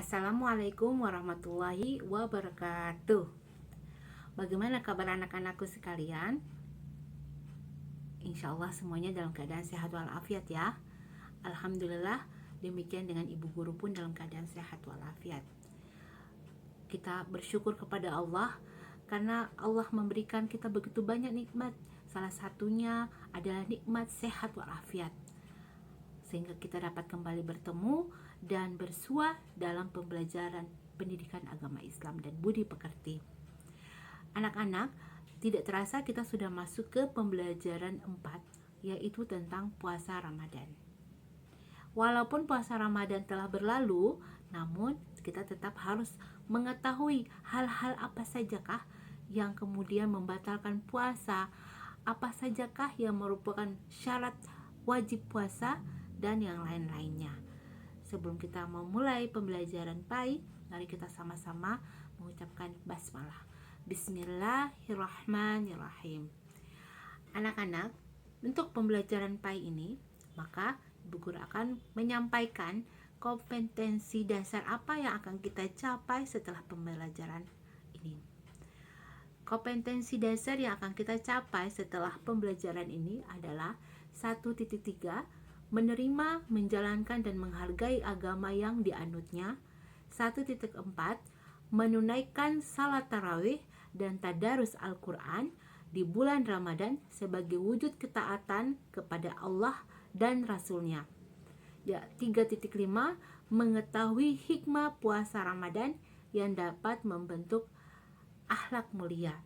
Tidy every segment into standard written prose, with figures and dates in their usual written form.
Assalamualaikum warahmatullahi wabarakatuh. Bagaimana kabar anak-anakku sekalian? Insya Allah semuanya dalam keadaan sehat walafiat ya. Alhamdulillah, demikian dengan ibu guru pun dalam keadaan sehat walafiat. Kita bersyukur kepada Allah karena Allah memberikan kita begitu banyak nikmat. Salah satunya adalah nikmat sehat walafiat, sehingga kita dapat kembali bertemu dan bersua dalam pembelajaran pendidikan agama Islam dan budi pekerti. Anak-anak, tidak terasa kita sudah masuk ke pembelajaran 4, yaitu tentang puasa Ramadan. Walaupun puasa Ramadan telah berlalu, namun kita tetap harus mengetahui hal-hal apa sajakah yang kemudian membatalkan puasa, apa sajakah yang merupakan syarat wajib puasa, dan yang lain-lainnya. Sebelum kita memulai pembelajaran PAI, mari kita sama-sama mengucapkan basmalah. Bismillahirrahmanirrahim. Anak-anak, untuk pembelajaran PAI ini, maka Ibu Guru akan menyampaikan kompetensi dasar apa yang akan kita capai setelah pembelajaran ini. Kompetensi dasar yang akan kita capai setelah pembelajaran ini adalah 1.3, menerima, menjalankan, dan menghargai agama yang dianutnya. 1.4, menunaikan salat tarawih dan tadarus Al-Quran di bulan Ramadan sebagai wujud ketaatan kepada Allah dan Rasulnya. 3.5, mengetahui hikmah puasa Ramadan yang dapat membentuk akhlak mulia.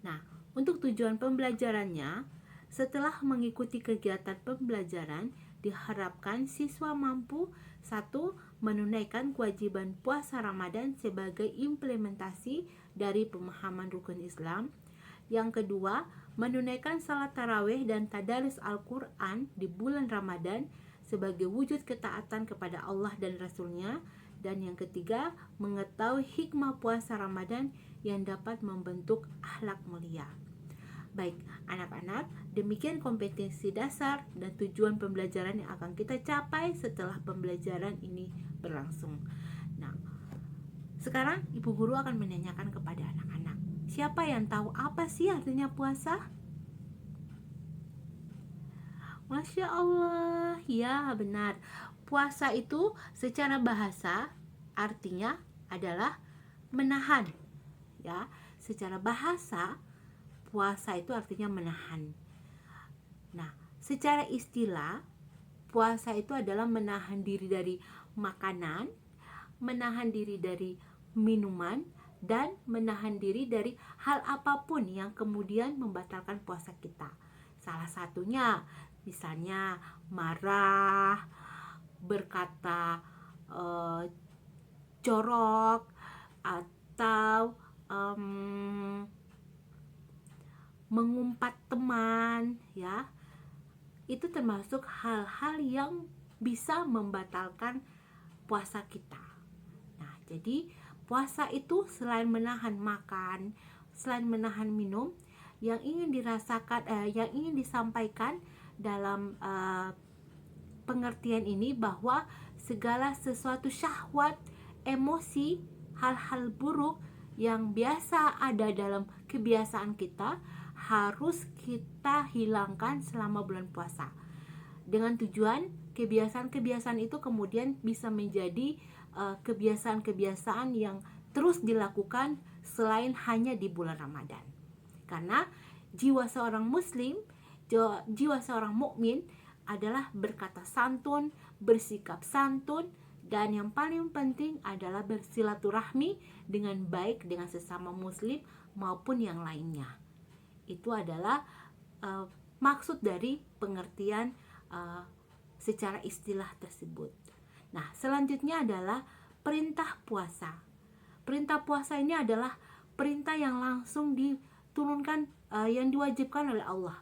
Nah, untuk tujuan pembelajarannya, setelah mengikuti kegiatan pembelajaran, diharapkan siswa mampu 1. Menunaikan kewajiban puasa Ramadan sebagai implementasi dari pemahaman rukun Islam. Yang kedua, menunaikan salat tarawih dan tadarus Al-Quran di bulan Ramadan sebagai wujud ketaatan kepada Allah dan Rasulnya. Dan yang ketiga, mengetahui hikmah puasa Ramadan yang dapat membentuk akhlak mulia. Baik, anak-anak, demikian kompetensi dasar dan tujuan pembelajaran yang akan kita capai setelah pembelajaran ini berlangsung. Nah, sekarang Ibu Guru akan menanyakan kepada anak-anak, siapa yang tahu apa sih artinya puasa? Masya Allah, ya benar. Puasa itu secara bahasa artinya adalah menahan. Ya, secara bahasa puasa itu artinya menahan. Nah, secara istilah, puasa itu adalah menahan diri dari makanan, menahan diri dari minuman, dan menahan diri dari hal apapun yang kemudian membatalkan puasa kita. Salah satunya, misalnya marah, berkata jorok, atau mengumpat teman, ya, itu termasuk hal-hal yang bisa membatalkan puasa kita. Nah, jadi puasa itu selain menahan makan, selain menahan minum, yang ingin yang ingin disampaikan dalam pengertian ini bahwa segala sesuatu syahwat, emosi, hal-hal buruk yang biasa ada dalam kebiasaan kita harus kita hilangkan selama bulan puasa, dengan tujuan kebiasaan-kebiasaan itu kemudian bisa menjadi kebiasaan-kebiasaan yang terus dilakukan selain hanya di bulan Ramadan. Karena jiwa seorang muslim, jiwa seorang mukmin adalah berkata santun, bersikap santun, dan yang paling penting adalah bersilaturahmi dengan baik dengan sesama muslim maupun yang lainnya. Itu adalah maksud dari pengertian secara istilah tersebut. Nah, selanjutnya adalah perintah puasa. Perintah puasa ini adalah perintah yang langsung diturunkan, yang diwajibkan oleh Allah,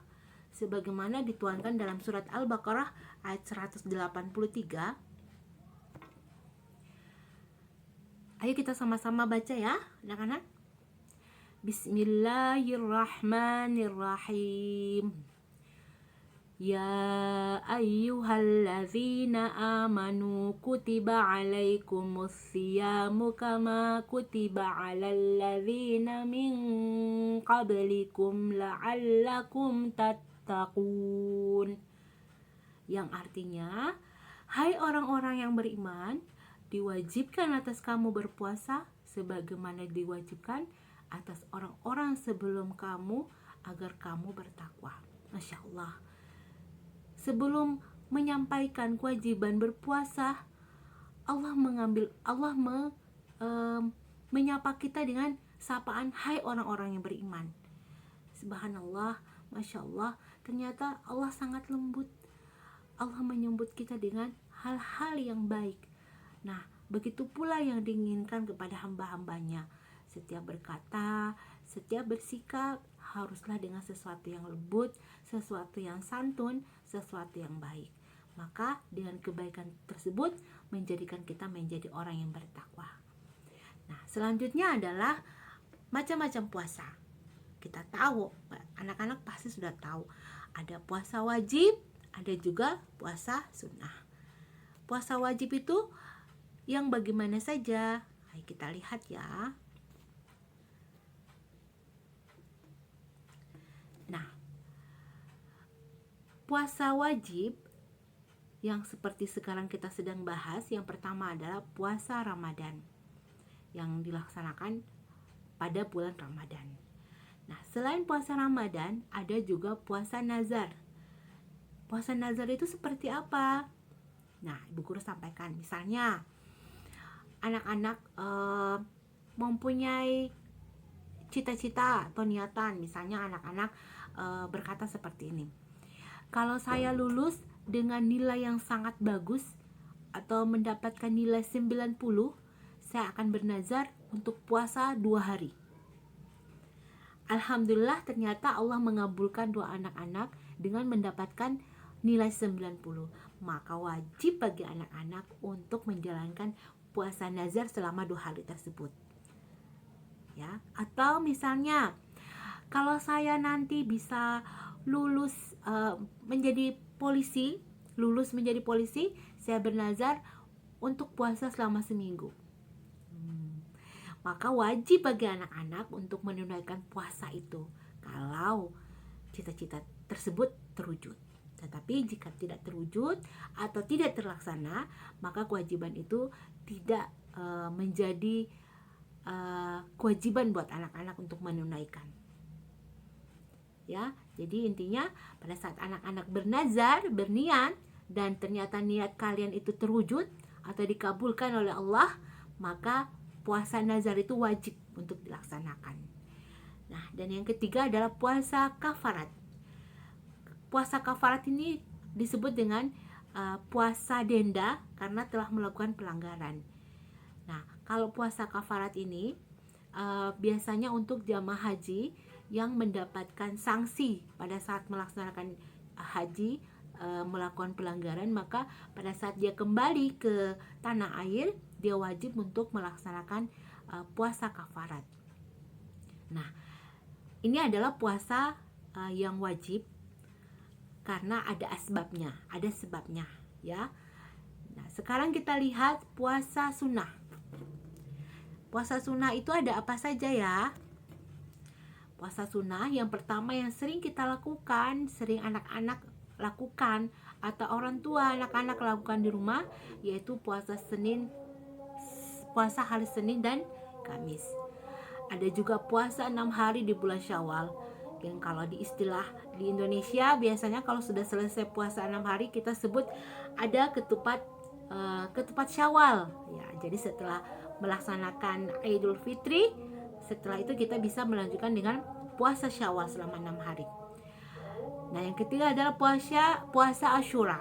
sebagaimana dituangkan dalam surat Al-Baqarah ayat 183. Ayo kita sama-sama baca ya, anak-anak. Bismillahirrahmanirrahim. Ya ayyuhalladzina amanu kutiba alaikumus siyamu kama kutiba alal ladzina min qablikum la'allakum tattaqun. Yang artinya, hai orang-orang yang beriman, diwajibkan atas kamu berpuasa sebagaimana diwajibkan atas orang-orang sebelum kamu agar kamu bertakwa. Masya Allah. Sebelum menyampaikan kewajiban berpuasa, Allah menyapa kita dengan sapaan hai orang-orang yang beriman. Subhanallah, Masya Allah, ternyata Allah sangat lembut. Allah menyambut kita dengan hal-hal yang baik. Nah, begitu pula yang diinginkan kepada hamba-hambanya. Setiap berkata, setiap bersikap haruslah dengan sesuatu yang lembut, sesuatu yang santun, sesuatu yang baik. Maka dengan kebaikan tersebut menjadikan kita menjadi orang yang bertakwa. Nah, selanjutnya adalah macam-macam puasa. Kita tahu, anak-anak pasti sudah tahu, ada puasa wajib, ada juga puasa sunnah. Puasa wajib itu yang bagaimana saja? Ayo kita lihat ya. Nah, puasa wajib yang seperti sekarang kita sedang bahas, yang pertama adalah puasa Ramadan yang dilaksanakan pada bulan Ramadan. Nah, selain puasa Ramadan, ada juga puasa nazar. Puasa nazar itu seperti apa? Nah, Ibu Guru sampaikan. Misalnya, anak-anak mempunyai cita-cita atau niatan. Misalnya anak-anak berkata seperti ini. Kalau saya lulus dengan nilai yang sangat bagus atau mendapatkan nilai 90, saya akan bernazar untuk puasa 2 hari. Alhamdulillah, ternyata Allah mengabulkan doa anak-anak dengan mendapatkan nilai 90. Maka wajib bagi anak-anak untuk menjalankan puasa nazar selama 2 hari tersebut. Ya, atau misalnya kalau saya nanti bisa lulus menjadi polisi, saya bernazar untuk puasa selama seminggu. Maka wajib bagi anak-anak untuk menunaikan puasa itu kalau cita-cita tersebut terwujud. Tetapi jika tidak terwujud atau tidak terlaksana, maka kewajiban itu tidak menjadi kewajiban buat anak-anak untuk menunaikan. Ya, jadi intinya pada saat anak-anak bernazar, berniat, dan ternyata niat kalian itu terwujud atau dikabulkan oleh Allah, maka puasa nazar itu wajib untuk dilaksanakan. Nah, dan yang ketiga adalah puasa kafarat. Puasa kafarat ini disebut dengan puasa denda karena telah melakukan pelanggaran. Nah, kalau puasa kafarat ini biasanya untuk jamaah haji yang mendapatkan sanksi pada saat melaksanakan haji, melakukan pelanggaran, maka pada saat dia kembali ke tanah air, dia wajib untuk melaksanakan puasa kafarat. Nah, ini adalah puasa yang wajib karena ada sebabnya ya. Nah, sekarang kita lihat puasa sunnah. Puasa sunnah itu ada apa saja ya? Puasa sunnah yang pertama yang sering kita lakukan, sering anak-anak lakukan atau orang tua anak-anak lakukan di rumah, yaitu puasa hari Senin dan Kamis. Ada juga puasa 6 hari di bulan Syawal. Yang kalau di istilah di Indonesia biasanya kalau sudah selesai puasa 6 hari kita sebut ada ketupat Syawal. Ya, jadi setelah melaksanakan Idul Fitri, setelah itu kita bisa melanjutkan dengan puasa Syawal selama 6 hari. Nah, yang ketiga adalah puasa Asyura.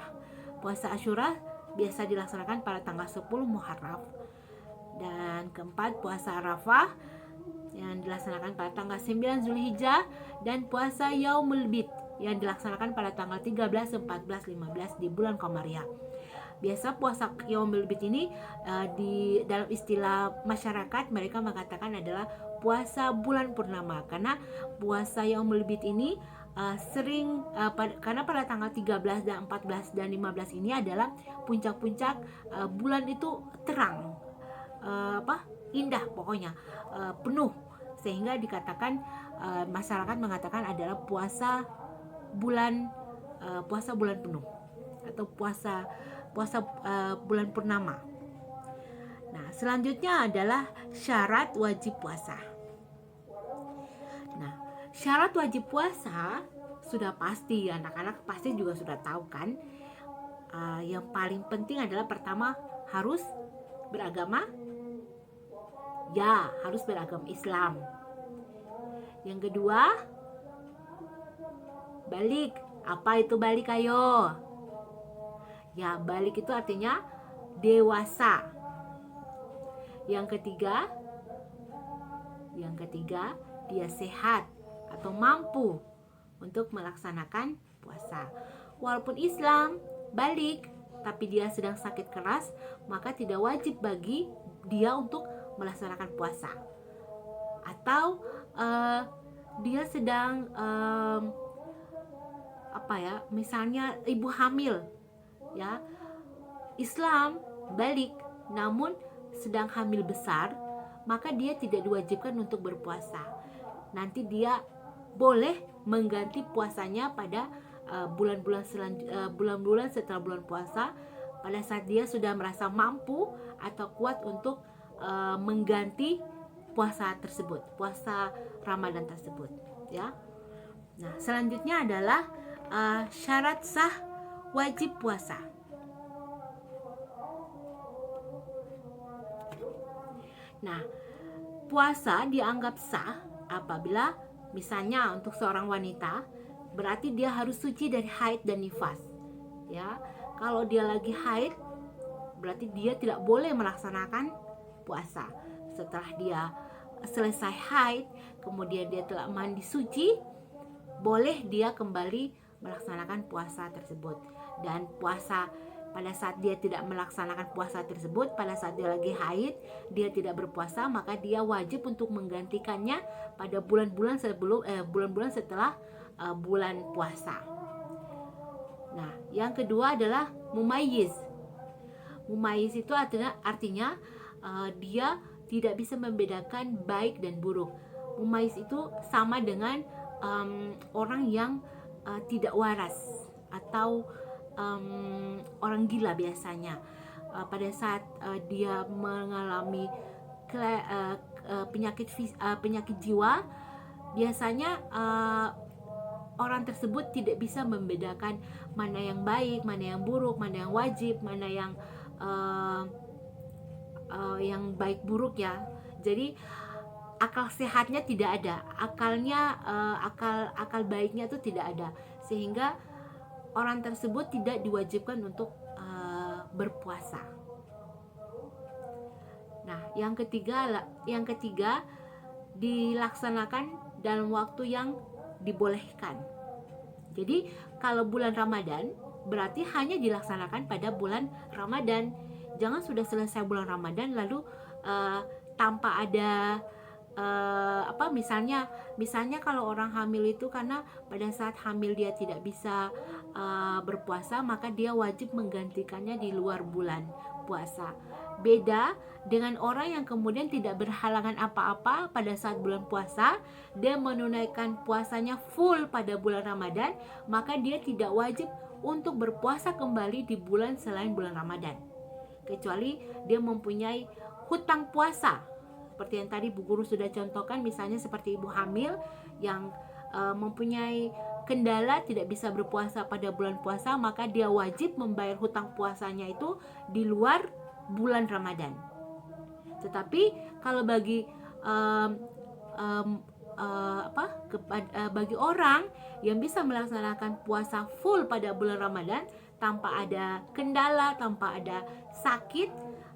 Puasa Asyura biasa dilaksanakan pada tanggal 10 Muharram. Dan keempat, puasa Arafah yang dilaksanakan pada tanggal 9 Zulhijjah, dan puasa Yaumul Bid yang dilaksanakan pada tanggal 13, 14, 15 di bulan Qamariyah. Biasa puasa Yaumul Bid ini di dalam istilah masyarakat mereka mengatakan adalah puasa bulan purnama, karena puasa Yaumul Bid ini karena pada tanggal 13 dan 14 dan 15 ini adalah puncak-puncak bulan itu terang, indah pokoknya, penuh, sehingga dikatakan masyarakat mengatakan adalah bulan puasa bulan penuh atau puasa bulan purnama. Nah, selanjutnya adalah syarat wajib puasa. Nah, syarat wajib puasa sudah pasti, anak-anak pasti juga sudah tahu kan. Yang paling penting adalah pertama harus beragama, ya harus beragama Islam. Yang kedua, balik. Apa itu balik, ayo? Ya, balik itu artinya dewasa. Yang ketiga, dia sehat atau mampu untuk melaksanakan puasa. Walaupun Islam balik, tapi dia sedang sakit keras, maka tidak wajib bagi dia untuk melaksanakan puasa. Atau dia sedang misalnya ibu hamil, ya, Islam balik namun sedang hamil besar, maka dia tidak diwajibkan untuk berpuasa. Nanti dia boleh mengganti puasanya pada bulan-bulan setelah bulan puasa, pada saat dia sudah merasa mampu atau kuat untuk mengganti puasa tersebut, puasa Ramadan tersebut, ya. Nah, selanjutnya adalah syarat sah wajib puasa. Nah, puasa dianggap sah apabila misalnya untuk seorang wanita berarti dia harus suci dari haid dan nifas. Ya, kalau dia lagi haid berarti dia tidak boleh melaksanakan puasa. Setelah dia selesai haid, kemudian dia telah mandi suci, boleh dia kembali melaksanakan puasa tersebut. Dan puasa pada saat dia tidak melaksanakan puasa tersebut, pada saat dia lagi haid, dia tidak berpuasa, maka dia wajib untuk menggantikannya pada bulan-bulan setelah bulan puasa. Nah, yang kedua adalah mumayyiz. Mumayyiz itu artinya dia tidak bisa membedakan baik dan buruk. Mumayyiz itu sama dengan orang yang tidak waras atau orang gila biasanya. Pada saat dia mengalami penyakit jiwa, biasanya orang tersebut tidak bisa membedakan mana yang baik, mana yang buruk, mana yang wajib, mana yang baik buruk, ya. Jadi akal sehatnya tidak ada, akal baiknya itu tidak ada, sehingga orang tersebut tidak diwajibkan untuk berpuasa. Nah, yang ketiga dilaksanakan dalam waktu yang dibolehkan. Jadi kalau bulan Ramadan berarti hanya dilaksanakan pada bulan Ramadan. Jangan sudah selesai bulan Ramadan lalu tanpa ada misalnya kalau orang hamil itu karena pada saat hamil dia tidak bisa berpuasa, maka dia wajib menggantikannya di luar bulan puasa. Beda dengan orang yang kemudian tidak berhalangan apa-apa pada saat bulan puasa, dia menunaikan puasanya full pada bulan Ramadan, maka dia tidak wajib untuk berpuasa kembali di bulan selain bulan Ramadan, kecuali dia mempunyai hutang puasa. Seperti yang tadi Bu Guru sudah contohkan, misalnya seperti ibu hamil yang mempunyai kendala tidak bisa berpuasa pada bulan puasa, maka dia wajib membayar hutang puasanya itu di luar bulan Ramadan. Tetapi kalau bagi bagi orang yang bisa melaksanakan puasa full pada bulan Ramadan tanpa ada kendala, tanpa ada sakit,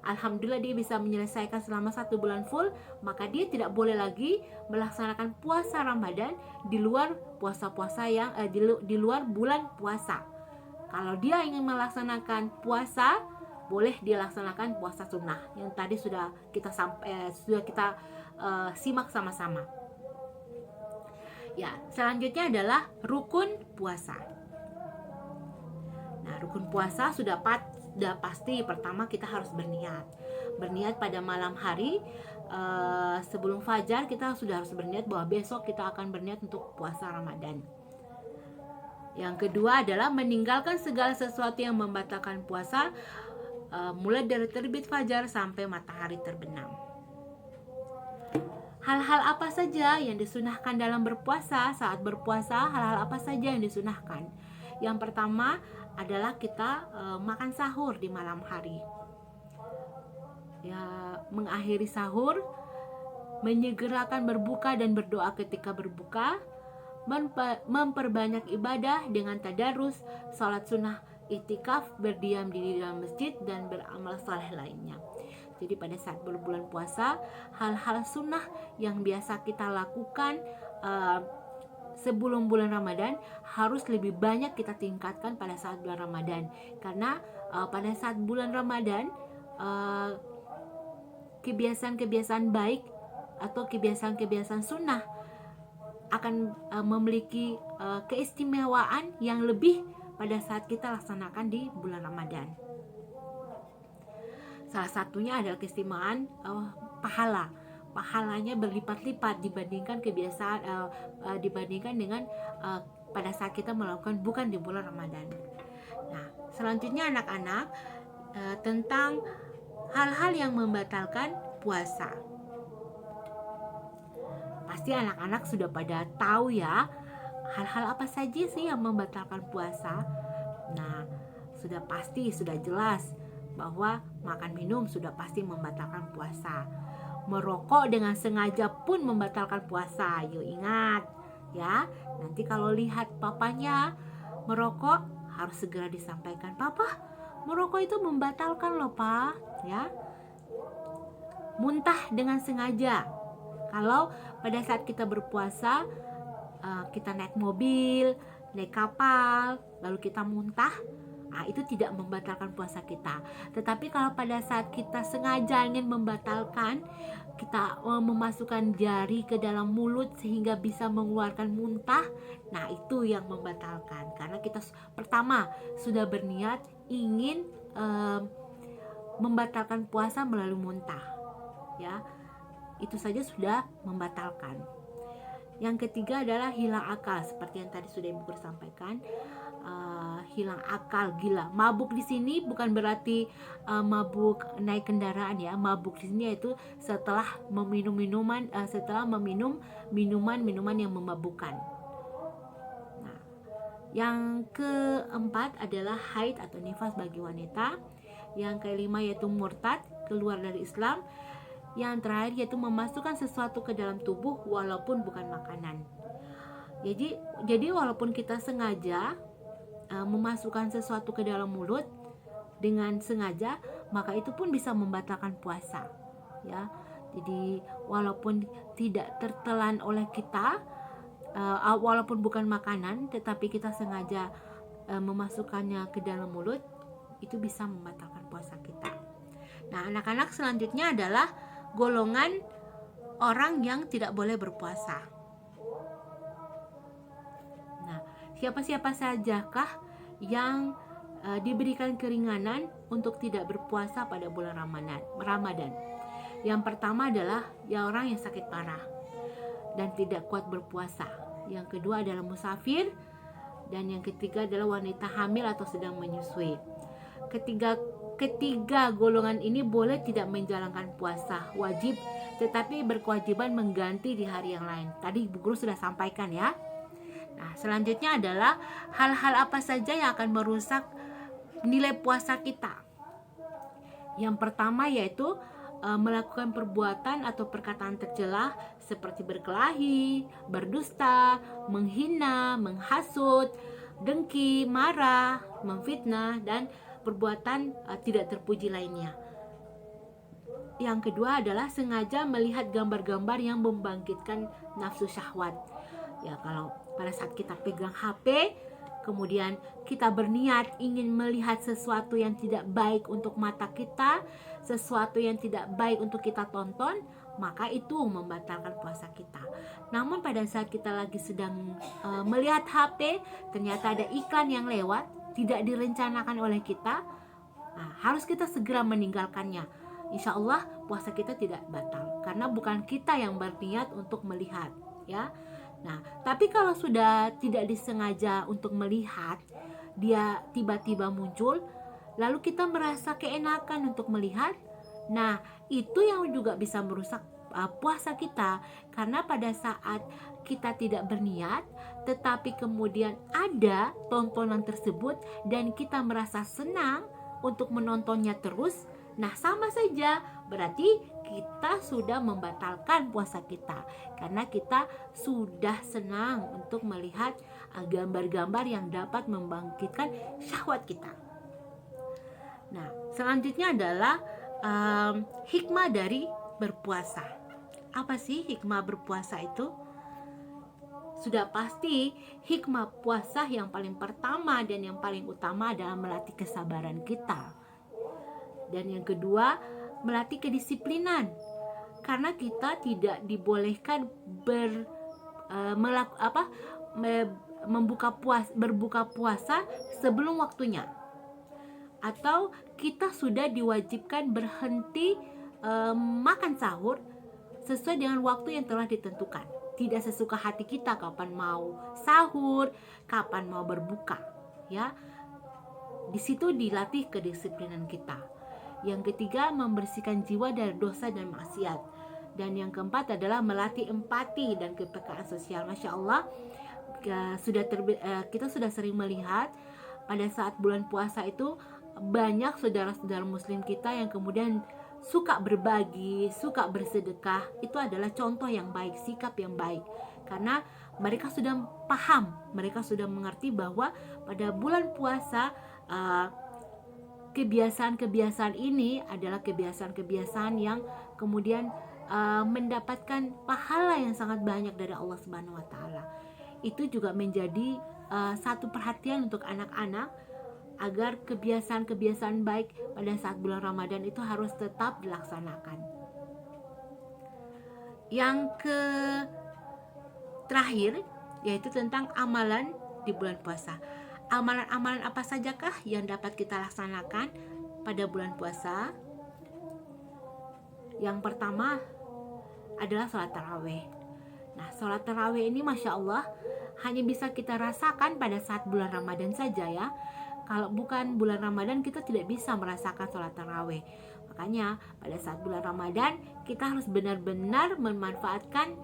alhamdulillah dia bisa menyelesaikan selama 1 bulan full, maka dia tidak boleh lagi melaksanakan puasa Ramadan di luar puasa-puasa yang di luar bulan puasa. Kalau dia ingin melaksanakan puasa, boleh dia laksanakan puasa sunnah yang tadi sudah kita simak sama-sama. Ya, selanjutnya adalah rukun puasa. Nah, rukun puasa sudah pasti. Pertama kita harus berniat. Berniat pada malam hari, sebelum fajar kita sudah harus berniat bahwa besok kita akan berniat untuk puasa Ramadan. Yang kedua adalah meninggalkan segala sesuatu yang membatalkan puasa, mulai dari terbit fajar sampai matahari terbenam. Hal-hal apa saja yang disunahkan dalam berpuasa? Saat berpuasa, hal-hal apa saja yang disunahkan? Yang pertama adalah kita makan sahur di malam hari. Ya, mengakhiri sahur, menyegerakan berbuka dan berdoa ketika berbuka, memperbanyak ibadah dengan tadarus, salat sunnah, iktikaf, berdiam diri dalam masjid, dan beramal saleh lainnya. Jadi pada saat berbulan puasa, hal-hal sunnah yang biasa kita lakukan sebelum bulan Ramadan harus lebih banyak kita tingkatkan pada saat bulan Ramadan. Karena pada saat bulan Ramadan, kebiasaan-kebiasaan baik atau kebiasaan-kebiasaan sunnah akan memiliki keistimewaan yang lebih pada saat kita laksanakan di bulan Ramadan. Salah satunya adalah keistimewaan pahalanya berlipat-lipat dibandingkan kebiasaan dibandingkan dengan pada saat kita melakukan bukan di bulan Ramadan. Nah, selanjutnya anak-anak, tentang hal-hal yang membatalkan puasa. Pasti anak-anak sudah pada tahu ya, hal-hal apa saja sih yang membatalkan puasa. Nah, sudah jelas bahwa makan minum sudah pasti membatalkan puasa. Merokok dengan sengaja pun membatalkan puasa. Yuk ingat ya, nanti kalau lihat papanya merokok harus segera disampaikan, "Papa, merokok itu membatalkan loh, Pak." Ya. Muntah dengan sengaja. Kalau pada saat kita berpuasa, kita naik mobil, naik kapal, lalu kita muntah, itu tidak membatalkan puasa kita. Tetapi kalau pada saat kita sengaja ingin membatalkan, kita memasukkan jari ke dalam mulut sehingga bisa mengeluarkan muntah, nah itu yang membatalkan. Karena kita pertama sudah berniat ingin membatalkan puasa melalui muntah, ya, itu saja sudah membatalkan. Yang ketiga adalah hilang akal, seperti yang tadi sudah Ibu Guru sampaikan. Hilang akal, gila. Mabuk di sini bukan berarti mabuk naik kendaraan ya. Mabuk di sini yaitu setelah meminum minuman yang memabukkan. Nah, yang keempat adalah haid atau nifas bagi wanita. Yang kelima yaitu murtad, keluar dari Islam. Yang terakhir yaitu memasukkan sesuatu ke dalam tubuh walaupun bukan makanan. Jadi walaupun kita sengaja memasukkan sesuatu ke dalam mulut dengan sengaja, maka itu pun bisa membatalkan puasa. Ya, jadi walaupun tidak tertelan oleh kita, walaupun bukan makanan, tetapi kita sengaja memasukkannya ke dalam mulut, itu bisa membatalkan puasa kita. Nah, anak-anak, selanjutnya adalah golongan orang yang tidak boleh berpuasa. Nah, siapa-siapa sajakah yang diberikan keringanan untuk tidak berpuasa pada bulan Ramadan? Yang pertama adalah orang yang sakit parah dan tidak kuat berpuasa. Yang kedua adalah musafir, dan yang ketiga adalah wanita hamil atau sedang menyusui. Ketiga golongan ini boleh tidak menjalankan puasa wajib, tetapi berkewajiban mengganti di hari yang lain. Tadi Ibu Guru sudah sampaikan ya. Nah, selanjutnya adalah hal-hal apa saja yang akan merusak nilai puasa kita. Yang pertama yaitu melakukan perbuatan atau perkataan tercela seperti berkelahi, berdusta, menghina, menghasut, dengki, marah, memfitnah, dan perbuatan tidak terpuji lainnya. Yang kedua adalah sengaja melihat gambar-gambar yang membangkitkan nafsu syahwat. Ya, kalau pada saat kita pegang HP, kemudian kita berniat ingin melihat sesuatu yang tidak baik untuk mata kita, sesuatu yang tidak baik untuk kita tonton, maka itu membatalkan puasa kita. Namun pada saat kita lagi sedang melihat HP, ternyata ada iklan yang lewat, tidak direncanakan oleh kita, harus kita segera meninggalkannya. Insya Allah puasa kita tidak batal, karena bukan kita yang berniat untuk melihat, ya. Nah, tapi kalau sudah tidak disengaja untuk melihat, dia tiba-tiba muncul, lalu kita merasa keenakan untuk melihat, nah itu yang juga bisa merusak puasa kita. Karena pada saat kita tidak berniat, tetapi kemudian ada tontonan tersebut dan kita merasa senang untuk menontonnya terus, nah sama saja, berarti kita sudah membatalkan puasa kita, karena kita sudah senang untuk melihat gambar-gambar yang dapat membangkitkan syahwat kita. Nah, selanjutnya adalah hikmah dari berpuasa. Apa sih hikmah berpuasa itu? Sudah pasti hikmah puasa yang paling pertama dan yang paling utama adalah melatih kesabaran kita. Dan yang kedua, melatih kedisiplinan, karena kita tidak dibolehkan berbuka puasa sebelum waktunya, atau kita sudah diwajibkan berhenti makan sahur sesuai dengan waktu yang telah ditentukan. Tidak sesuka hati kita kapan mau sahur, kapan mau berbuka, ya. Di situ dilatih kedisiplinan kita. Yang ketiga, membersihkan jiwa dari dosa dan maksiat. Dan yang keempat adalah melatih empati dan kepekaan sosial. Masya Allah, kita sudah sering melihat pada saat bulan puasa itu banyak saudara-saudara muslim kita yang kemudian suka berbagi, suka bersedekah. Itu adalah contoh yang baik, sikap yang baik, karena mereka sudah paham, mereka sudah mengerti bahwa pada bulan puasa kebiasaan-kebiasaan ini adalah kebiasaan-kebiasaan yang kemudian mendapatkan pahala yang sangat banyak dari Allah Subhanahu wa taala. Itu juga menjadi satu perhatian untuk anak-anak, agar kebiasaan-kebiasaan baik pada saat bulan Ramadan itu harus tetap dilaksanakan. Yang terakhir yaitu tentang amalan di bulan puasa. Amalan-amalan apa sajakah yang dapat kita laksanakan pada bulan puasa? Yang pertama adalah sholat tarawih. Nah, sholat tarawih ini Masya Allah hanya bisa kita rasakan pada saat bulan Ramadan saja, ya. Kalau bukan bulan Ramadan kita tidak bisa merasakan sholat tarawih. Makanya pada saat bulan Ramadan kita harus benar-benar memanfaatkan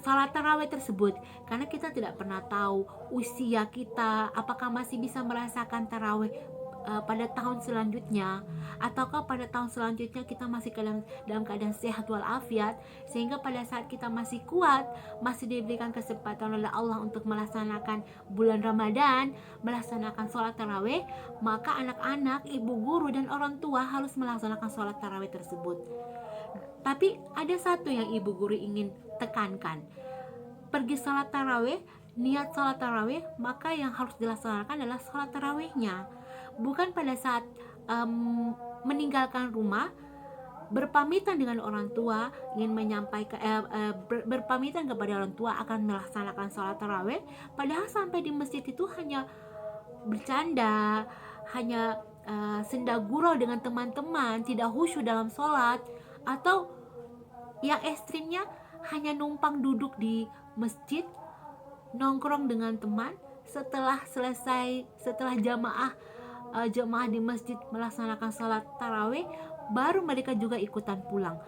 salat tarawih tersebut, karena kita tidak pernah tahu usia kita apakah masih bisa merasakan tarawih pada tahun selanjutnya, ataukah pada tahun selanjutnya kita masih dalam keadaan sehat walafiat, sehingga pada saat kita masih kuat, masih diberikan kesempatan oleh Allah untuk melaksanakan bulan Ramadan, melaksanakan sholat tarawih, maka anak-anak, ibu guru dan orang tua harus melaksanakan sholat tarawih tersebut. Tapi ada satu yang ibu guru ingin tekankan: pergi sholat tarawih, niat sholat tarawih, maka yang harus dilaksanakan adalah sholat tarawihnya, bukan pada saat meninggalkan rumah, berpamitan dengan orang tua, ingin menyampaikan berpamitan kepada orang tua akan melaksanakan sholat tarawih, padahal sampai di masjid itu hanya bercanda, hanya senda gurau dengan teman-teman, tidak khusyuk dalam sholat, atau yang ekstrimnya hanya numpang duduk di masjid, nongkrong dengan teman, setelah jamaah di masjid melaksanakan sholat tarawih, baru mereka juga ikutan pulang,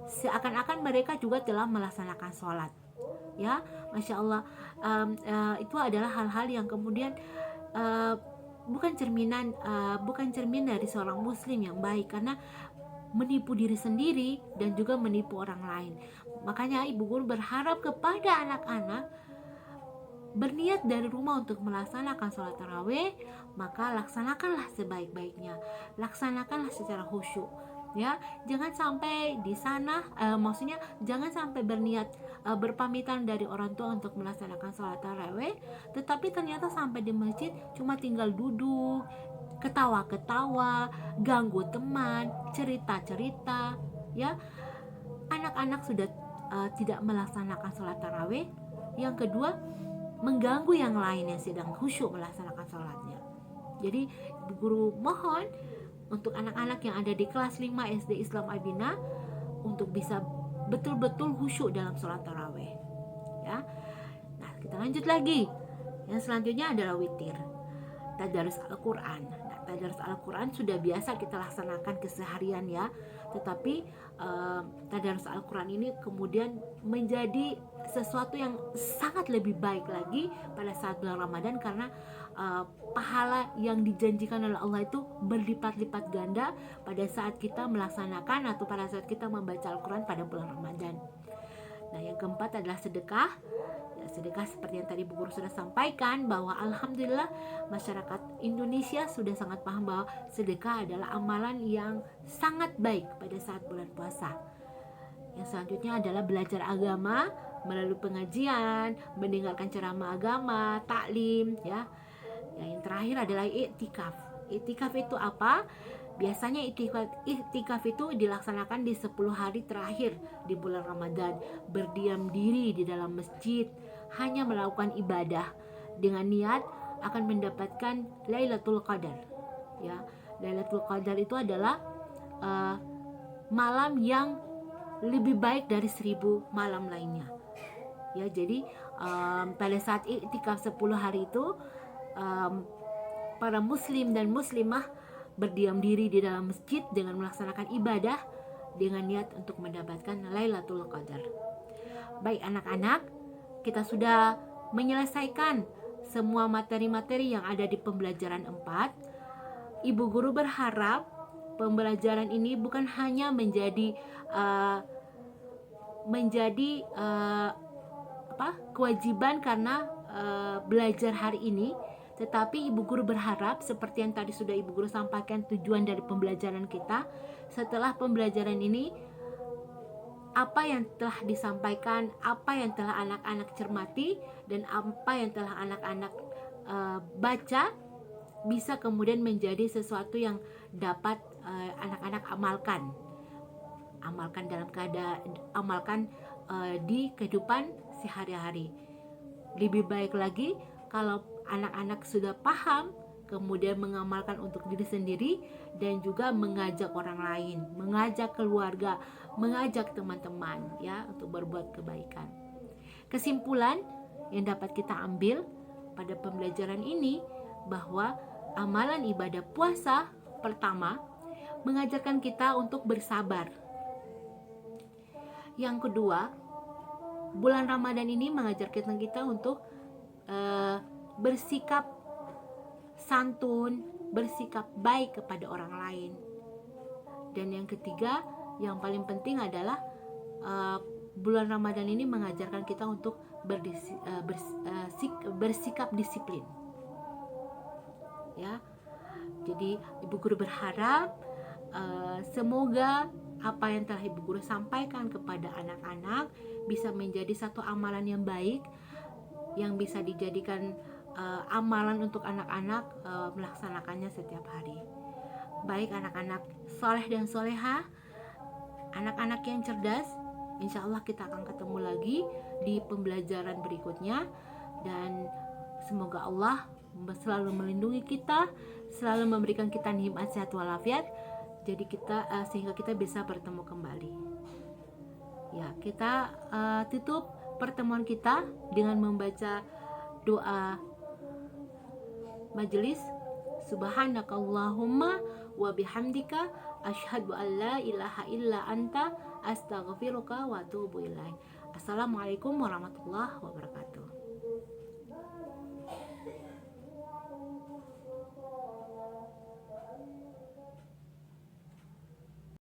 seakan-akan mereka juga telah melaksanakan sholat, ya. Masya Allah, itu adalah hal-hal yang kemudian bukan cermin dari seorang muslim yang baik, karena menipu diri sendiri dan juga menipu orang lain. Makanya ibu guru berharap kepada anak-anak berniat dari rumah untuk melaksanakan sholat tarawih, maka laksanakanlah sebaik-baiknya, laksanakanlah secara khusyuk, ya. Jangan sampai di sana, maksudnya jangan sampai berniat berpamitan dari orang tua untuk melaksanakan sholat tarawih, tetapi ternyata sampai di masjid cuma tinggal duduk, ketawa-ketawa, ganggu teman, cerita-cerita, ya. anak-anak sudah tidak melaksanakan sholat tarawih. Yang kedua, mengganggu yang lain yang sedang khusyuk melaksanakan sholatnya. Jadi ibu guru mohon untuk anak-anak yang ada di kelas 5 SD Islam Albina untuk bisa betul-betul khusyuk dalam sholat tarawih, ya. Nah, kita lanjut lagi. Yang selanjutnya adalah witir, tadarus Al-Quran. Nah, tadarus Al-Quran sudah biasa kita laksanakan keseharian, ya. Tetapi tadarus Al-Quran ini kemudian menjadi sesuatu yang sangat lebih baik lagi pada saat bulan Ramadan, karena pahala yang dijanjikan oleh Allah itu berlipat-lipat ganda pada saat kita melaksanakan atau pada saat kita membaca Al-Quran pada bulan Ramadan. Nah, yang keempat adalah sedekah. Ya, sedekah seperti yang tadi Bu Guru sudah sampaikan, bahwa alhamdulillah masyarakat Indonesia sudah sangat paham bahwa sedekah adalah amalan yang sangat baik pada saat bulan puasa. Yang selanjutnya adalah belajar agama melalui pengajian, mendengarkan ceramah agama, taklim, ya. Yang terakhir adalah iktikaf. Iktikaf itu apa? Biasanya iktikaf itu dilaksanakan di 10 hari terakhir di bulan Ramadan. Berdiam diri di dalam masjid, hanya melakukan ibadah dengan niat akan mendapatkan Lailatul Qadar. Ya, Lailatul Qadar itu adalah malam yang lebih baik dari 1000 malam lainnya. Ya, jadi pada saat iktikaf 10 hari itu para muslim dan muslimah berdiam diri di dalam masjid dengan melaksanakan ibadah dengan niat untuk mendapatkan Lailatul Qadar. Baik anak-anak, kita sudah menyelesaikan semua materi-materi yang ada di pembelajaran 4. Ibu guru berharap pembelajaran ini bukan hanya menjadi kewajiban karena belajar hari ini, tetapi ibu guru berharap seperti yang tadi sudah ibu guru sampaikan tujuan dari pembelajaran kita. Setelah pembelajaran ini, apa yang telah disampaikan, apa yang telah anak-anak cermati, dan apa yang telah anak-anak baca bisa kemudian menjadi sesuatu yang dapat anak-anak amalkan dalam keadaan di kehidupan sehari-hari. Lebih baik lagi kalau anak-anak sudah paham, kemudian mengamalkan untuk diri sendiri dan juga mengajak orang lain, mengajak keluarga, mengajak teman-teman, ya, untuk berbuat kebaikan. Kesimpulan yang dapat kita ambil pada pembelajaran ini bahwa amalan ibadah puasa pertama mengajarkan kita untuk bersabar. Yang kedua, bulan Ramadan ini mengajarkan kita untuk bersikap santun, bersikap baik kepada orang lain. Dan yang ketiga, yang paling penting adalah bulan Ramadan ini mengajarkan kita untuk bersikap disiplin. Ya, jadi ibu guru berharap semoga apa yang telah ibu guru sampaikan kepada anak-anak bisa menjadi satu amalan yang baik, yang bisa dijadikan amalan untuk anak-anak melaksanakannya setiap hari. Baik anak-anak soleh dan soleha, anak-anak yang cerdas, insya Allah kita akan ketemu lagi di pembelajaran berikutnya. Dan semoga Allah selalu melindungi kita, selalu memberikan kita nikmat sehat walafiat, jadi sehingga kita bisa bertemu kembali. Ya, kita tutup pertemuan kita dengan membaca doa majelis. Subhanakallahumma wa bihamdika asyhadu an la ilaha illa anta astaghfiruka wa atubu ilaik. Assalamualaikum warahmatullahi wabarakatuh.